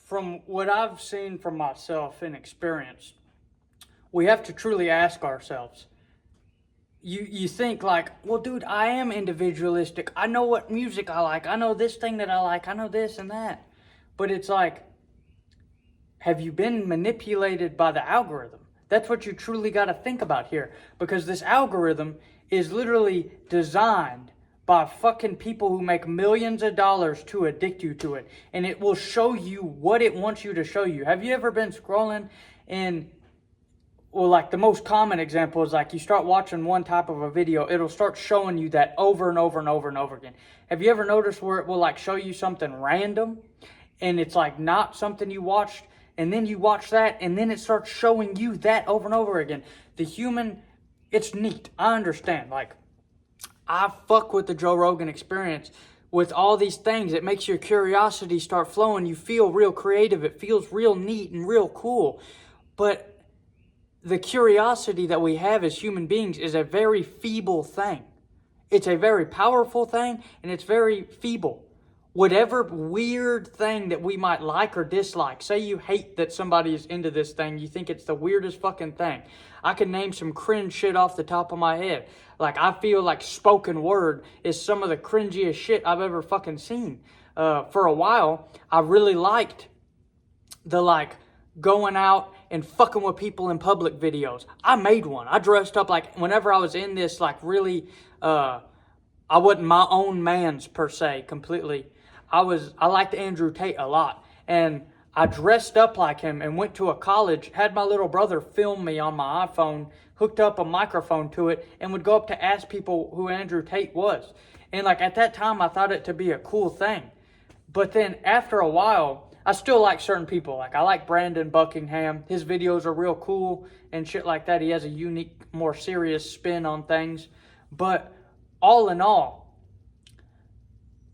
From what I've seen from myself and experienced, we have to truly ask ourselves. You think like, well, dude, I am individualistic. I know what music I like. I know this thing that I like. I know this and that. But it's like, have you been manipulated by the algorithm? That's what you truly got to think about here. Because this algorithm is literally designed by fucking people who make millions of dollars to addict you to it. And it will show you what it wants you to show you. Have you ever been scrolling and, well, like the most common example is like you start watching one type of a video, it'll start showing you that over and over and over and over again. Have you ever noticed where it will like show you something random and it's like not something you watched, and then you watch that and then it starts showing you that over and over again? The human, it's neat. I understand. Like, I fuck with the Joe Rogan Experience with all these things. It makes your curiosity start flowing. You feel real creative. It feels real neat and real cool. But the curiosity that we have as human beings is a very feeble thing. It's a very powerful thing, and it's very feeble. Whatever weird thing that we might like or dislike, say you hate that somebody is into this thing, you think it's the weirdest fucking thing. I can name some cringe shit off the top of my head. Like, I feel like spoken word is some of the cringiest shit I've ever fucking seen. For a while, I really liked the, like, going out and fucking with people in public videos. I made one. I dressed up like, whenever I was in this, like, really, I wasn't my own man's, per se, completely. I liked Andrew Tate a lot. And I dressed up like him and went to a college, had my little brother film me on my iPhone, hooked up a microphone to it, and would go up to ask people who Andrew Tate was. And like at that time, I thought it to be a cool thing. But then after a while, I still like certain people. Like I like Brandon Buckingham. His videos are real cool and shit like that. He has a unique, more serious spin on things. But all in all,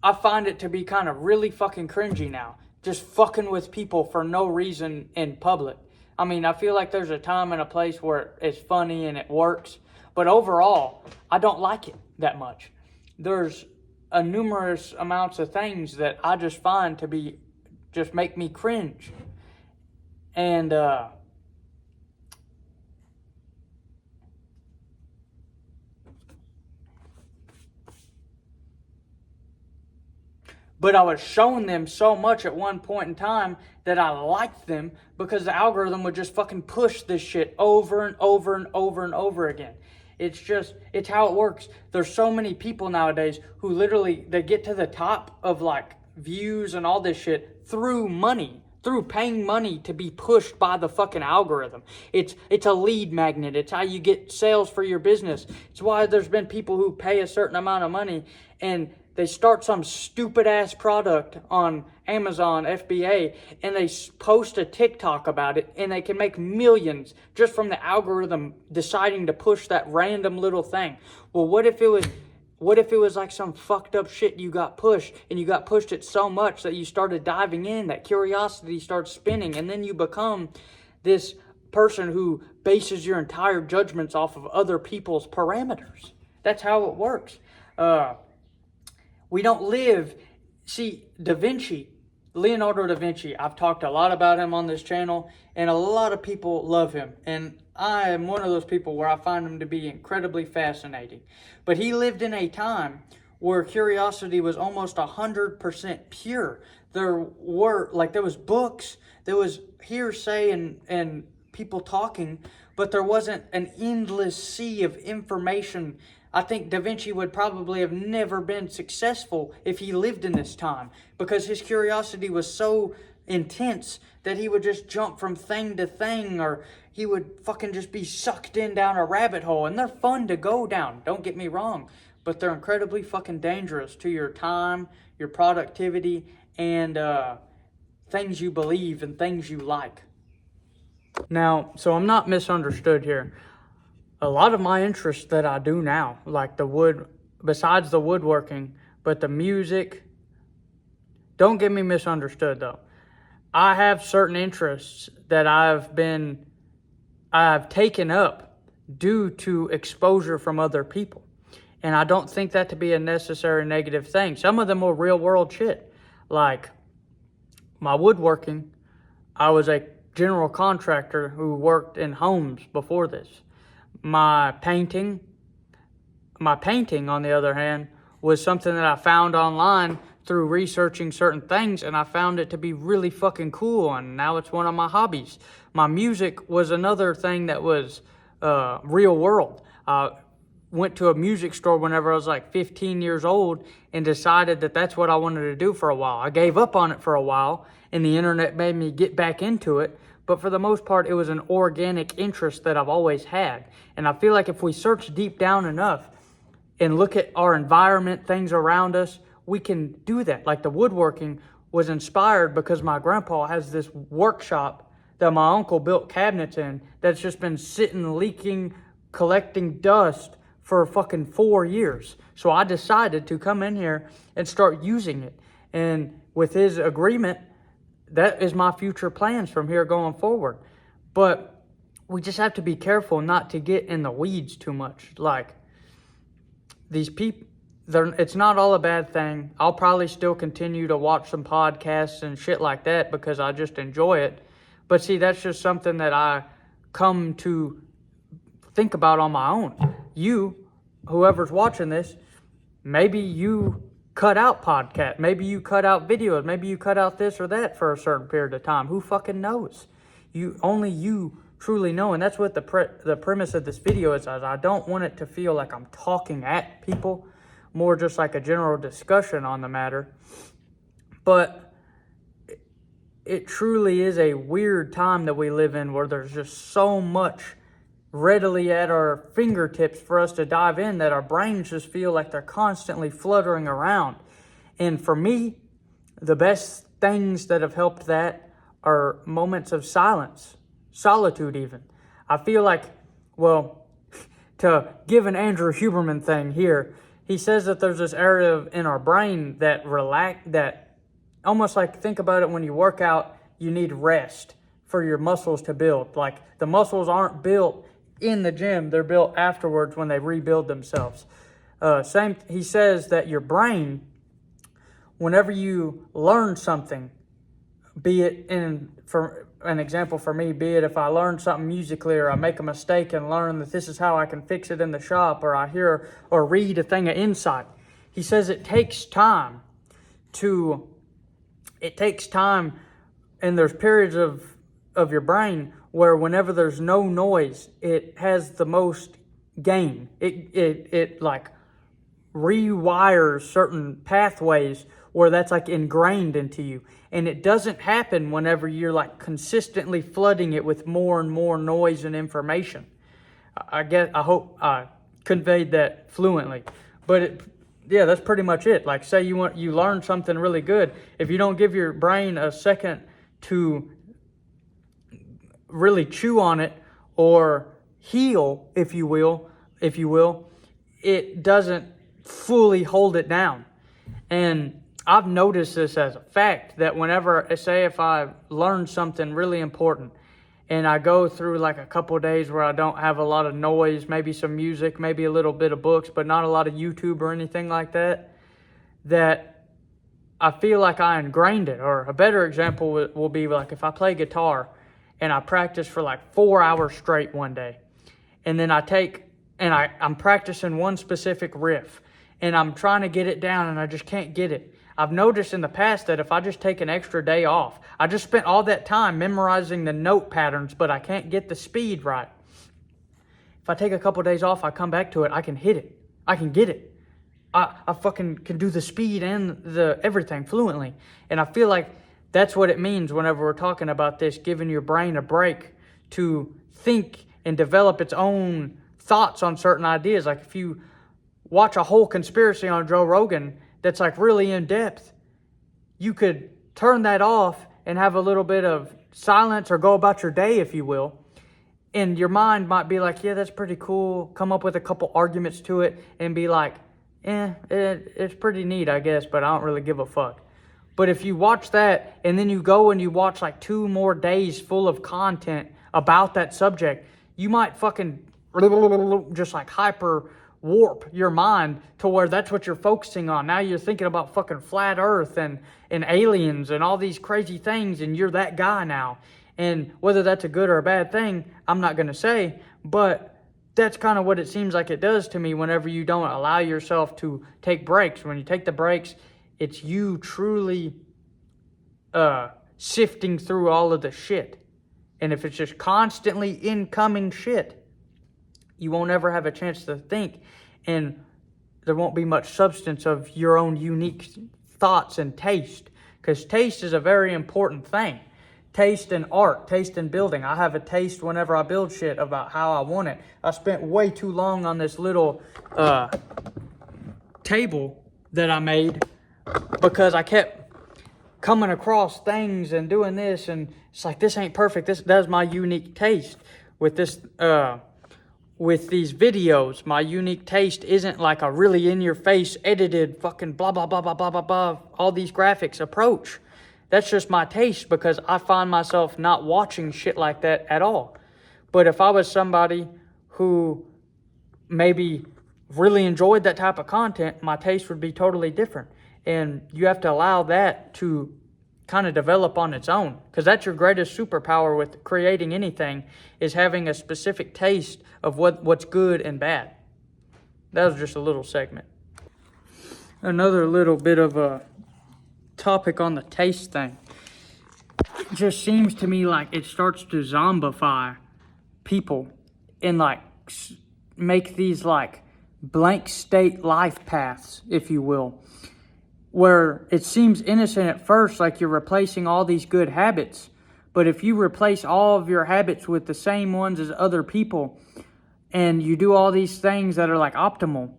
I find it to be kind of really fucking cringy now. Just fucking with people for no reason in public. I mean, I feel like there's a time and a place where it's funny and it works. But overall, I don't like it that much. There's a numerous amounts of things that I just find to be, just make me cringe. And, but I was showing them so much at one point in time that I liked them because the algorithm would just fucking push this shit over and over and over and over again. It's how it works. There's so many people nowadays who literally, they get to the top of like views and all this shit through money, through paying money to be pushed by the fucking algorithm. It's a lead magnet. It's how you get sales for your business. It's why there's been people who pay a certain amount of money and they start some stupid ass product on Amazon FBA and they post a TikTok about it and they can make millions just from the algorithm deciding to push that random little thing. Well, what if it was like some fucked up shit you got pushed and you got pushed it so much that you started diving in, that curiosity starts spinning, and then you become this person who bases your entire judgments off of other people's parameters. That's how it works. We don't live... See, Leonardo da Vinci, I've talked a lot about him on this channel, and a lot of people love him. And I am one of those people where I find him to be incredibly fascinating. But he lived in a time where curiosity was almost 100% pure. There was books, there was hearsay and people talking, but there wasn't an endless sea of information I think Da Vinci would probably have never been successful if he lived in this time, because his curiosity was so intense that he would just jump from thing to thing, or he would fucking just be sucked in down a rabbit hole. And they're fun to go down, don't get me wrong, but they're incredibly fucking dangerous to your time, your productivity, and things you believe and things you like. Now, so I'm not misunderstood here. A lot of my interests that I do now, like besides the woodworking, but the music, don't get me misunderstood though. I have certain interests that I've taken up due to exposure from other people. And I don't think that to be a necessary negative thing. Some of them were real world shit. Like my woodworking, I was a general contractor who worked in homes before this. My painting, on the other hand, was something that I found online through researching certain things, and I found it to be really fucking cool, and now it's one of my hobbies. My music was another thing that was real world. I went to a music store whenever I was like 15 years old and decided that that's what I wanted to do for a while. I gave up on it for a while, and the internet made me get back into it. But for the most part, it was an organic interest that I've always had. And I feel like if we search deep down enough and look at our environment, things around us, we can do that. Like the woodworking was inspired because my grandpa has this workshop that my uncle built cabinets in that's just been sitting, leaking, collecting dust for fucking 4 years. So I decided to come in here and start using it. And with his agreement, that is my future plans from here going forward. But we just have to be careful not to get in the weeds too much. Like, these people, it's not all a bad thing. I'll probably still continue to watch some podcasts and shit like that because I just enjoy it. But see, that's just something that I come to think about on my own. You, whoever's watching this, maybe you cut out podcast, maybe you cut out videos, maybe you cut out this or that for a certain period of time. Who fucking knows? Only you truly know. And that's what the premise of this video is. I don't want it to feel like I'm talking at people, more just like a general discussion on the matter. But it truly is a weird time that we live in, where there's just so much readily at our fingertips for us to dive in that our brains just feel like they're constantly fluttering around. And for me, the best things that have helped that are moments of silence, solitude even. I feel like, well, to give an Andrew Huberman thing here, he says that there's this area in our brain that almost like, think about it, when you work out, you need rest for your muscles to build. Like, the muscles aren't built in the gym, they're built afterwards when they rebuild themselves. He says that your brain, whenever you learn something, be it for an example for me, be it if I learn something musically, or I make a mistake and learn that this is how I can fix it in the shop, or I hear or read a thing of insight. He says it takes time, and there's periods of your brain where whenever there's no noise, it has the most gain. It like rewires certain pathways where that's like ingrained into you. And it doesn't happen whenever you're like consistently flooding it with more and more noise and information. I hope I conveyed that fluently. But yeah, that's pretty much it. Like, say you learn something really good. If you don't give your brain a second to really chew on it or heal, if you will, it doesn't fully hold it down. And I've noticed this as a fact, that whenever, say if I learn something really important and I go through like a couple of days where I don't have a lot of noise, maybe some music, maybe a little bit of books, but not a lot of YouTube or anything like that, that I feel like I ingrained it. Or a better example will be like if I play guitar and I practice for like 4 hours straight one day, and then I'm practicing one specific riff, and I'm trying to get it down and I just can't get it. I've noticed in the past that if I just take an extra day off, I just spent all that time memorizing the note patterns, but I can't get the speed right. If I take a couple days off, I come back to it, I can hit it. I can get it. I fucking can do the speed and the everything fluently. And I feel like that's what it means whenever we're talking about this, giving your brain a break to think and develop its own thoughts on certain ideas. Like if you watch a whole conspiracy on Joe Rogan that's like really in depth, you could turn that off and have a little bit of silence or go about your day, if you will. And your mind might be like, yeah, that's pretty cool. Come up with a couple arguments to it and be like, it's pretty neat, I guess, but I don't really give a fuck. But if you watch that and then you go and you watch like 2 more days full of content about that subject, you might fucking just like hyper warp your mind to where that's what you're focusing on. Now you're thinking about fucking flat earth and aliens and all these crazy things, and you're that guy now. And whether that's a good or a bad thing, I'm not going to say, but that's kind of what it seems like it does to me whenever you don't allow yourself to take breaks. When you take the breaks, it's you truly sifting through all of the shit. And if it's just constantly incoming shit, you won't ever have a chance to think, and there won't be much substance of your own unique thoughts and taste, because taste is a very important thing. Taste in art, taste in building. I have a taste whenever I build shit about how I want it. I spent way too long on this little table that I made because I kept coming across things and doing this, and it's like, this ain't perfect. That's my unique taste with this. With these videos, my unique taste isn't like a really in-your-face, edited, fucking blah, blah, blah, blah, blah, blah, blah, all these graphics approach. That's just my taste because I find myself not watching shit like that at all. But if I was somebody who maybe really enjoyed that type of content, my taste would be totally different. And you have to allow that to kind of develop on its own, because that's your greatest superpower with creating anything, is having a specific taste of what's good and bad. That was just a little segment. Another little bit of a topic on the taste thing. It just seems to me like it starts to zombify people and like make these like blank state life paths, if you will, where it seems innocent at first, like you're replacing all these good habits. But if you replace all of your habits with the same ones as other people, and you do all these things that are like optimal,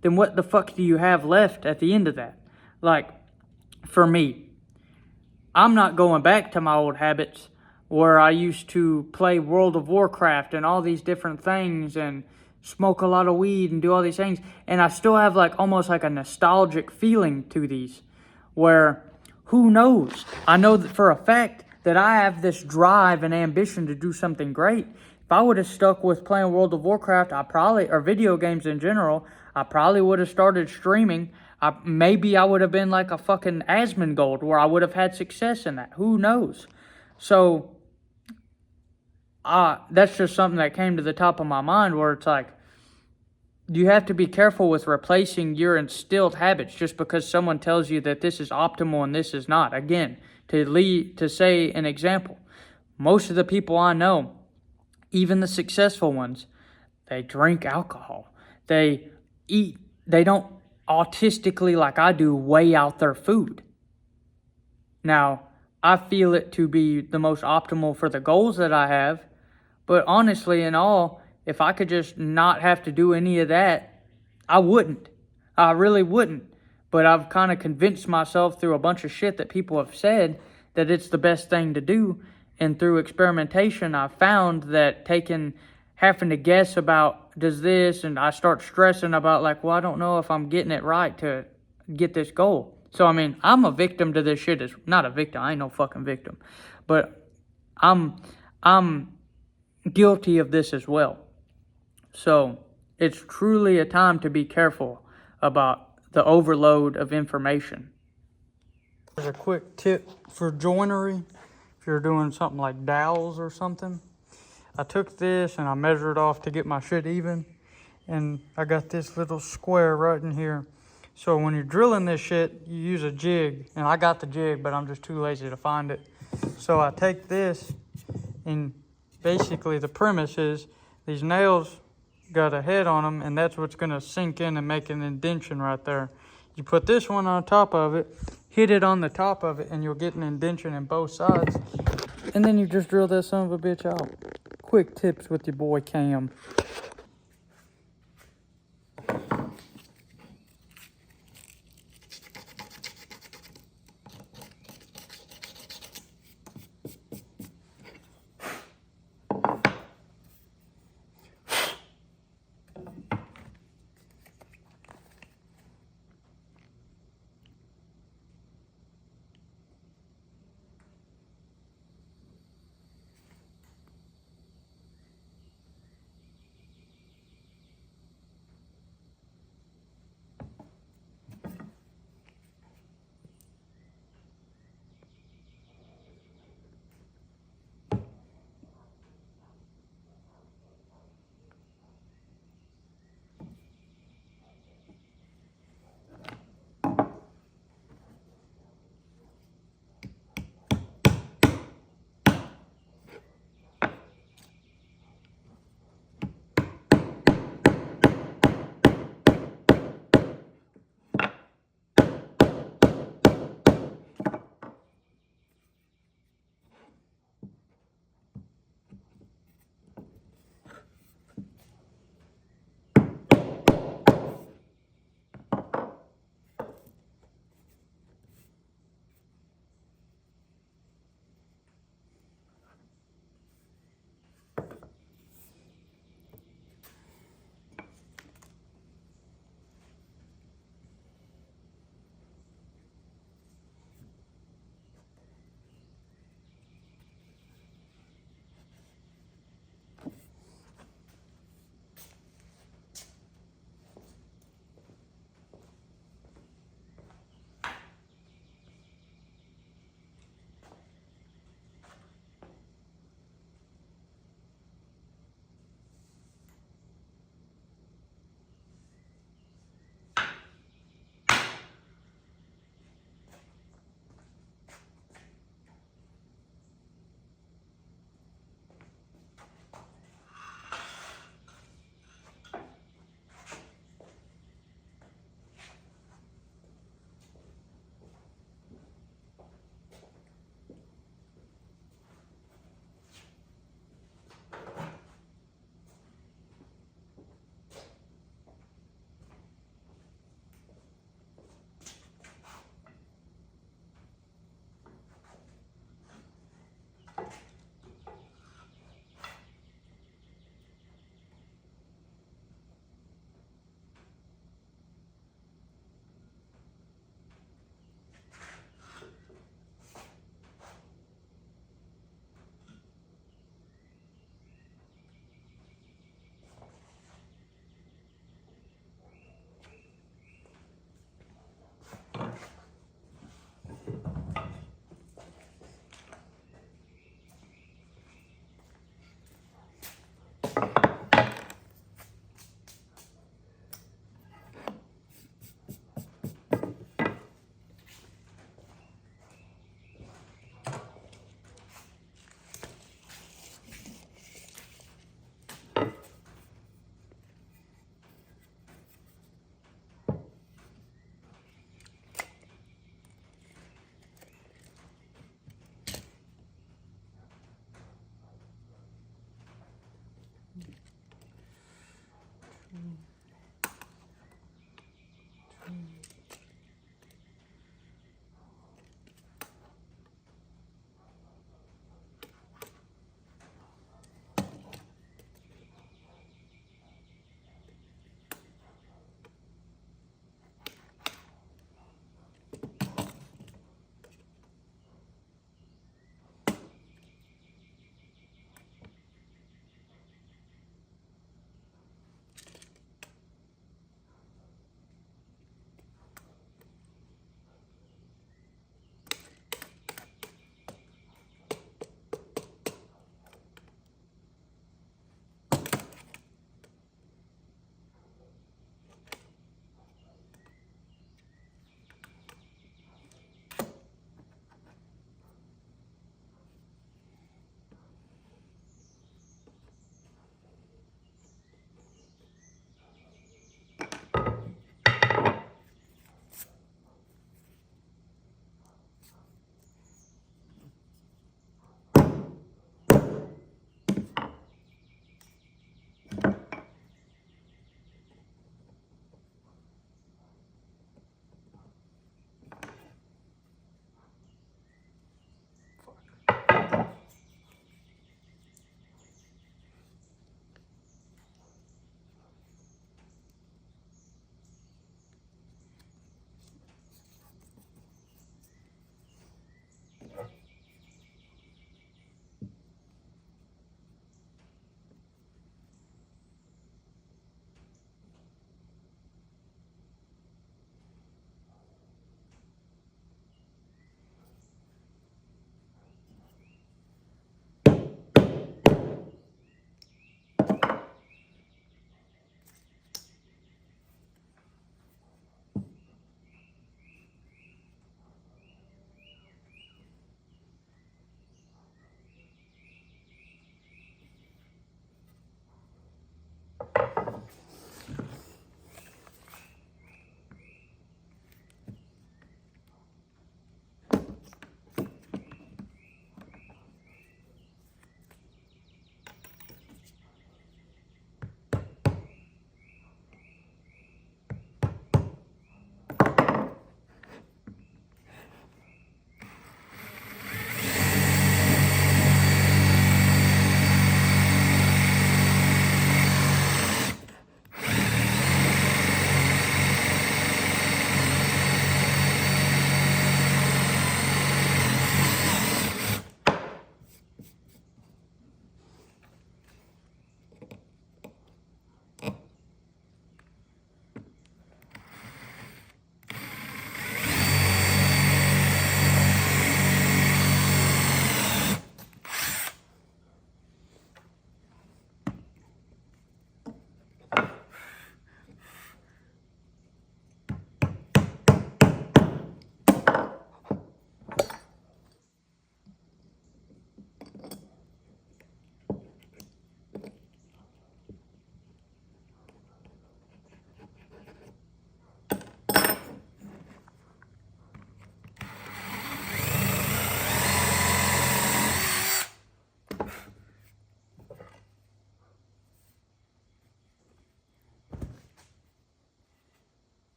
then what the fuck do you have left at the end of that? Like, for me, I'm not going back to my old habits where I used to play World of Warcraft and all these different things and smoke a lot of weed and do all these things. And I still have like almost like a nostalgic feeling to these, where who knows? I know that for a fact that I have this drive and ambition to do something great. If I would have stuck with playing World of Warcraft, or video games in general, I probably would have started streaming. Maybe I would have been like a fucking Asmongold, where I would have had success in that. Who knows? So, that's just something that came to the top of my mind, where it's like, you have to be careful with replacing your instilled habits just because someone tells you that this is optimal and this is not. Again, to say an example, most of the people I know, even the successful ones, they drink alcohol. They don't autistically, like I do, weigh out their food. Now, I feel it to be the most optimal for the goals that I have, but honestly, in all, if I could just not have to do any of that, I wouldn't. I really wouldn't. But I've kind of convinced myself through a bunch of shit that people have said that it's the best thing to do. And through experimentation, I found that having to guess about does this, and I start stressing about like, well, I don't know if I'm getting it right to get this goal. So, I mean, I'm a victim to this shit. Not a victim. I ain't no fucking victim. But I'm guilty of this as well. So, it's truly a time to be careful about the overload of information. There's a quick tip for joinery. If you're doing something like dowels or something. I took this and I measured off to get my shit even. And I got this little square right in here. So when you're drilling this shit, you use a jig. And I got the jig, but I'm just too lazy to find it. So I take this, and basically the premise is these nails got a head on them, and that's what's gonna sink in and make an indention right there. You put this one on top of it, hit it on the top of it, and you'll get an indention in both sides. And then you just drill that son of a bitch out. Quick tips with your boy Cam.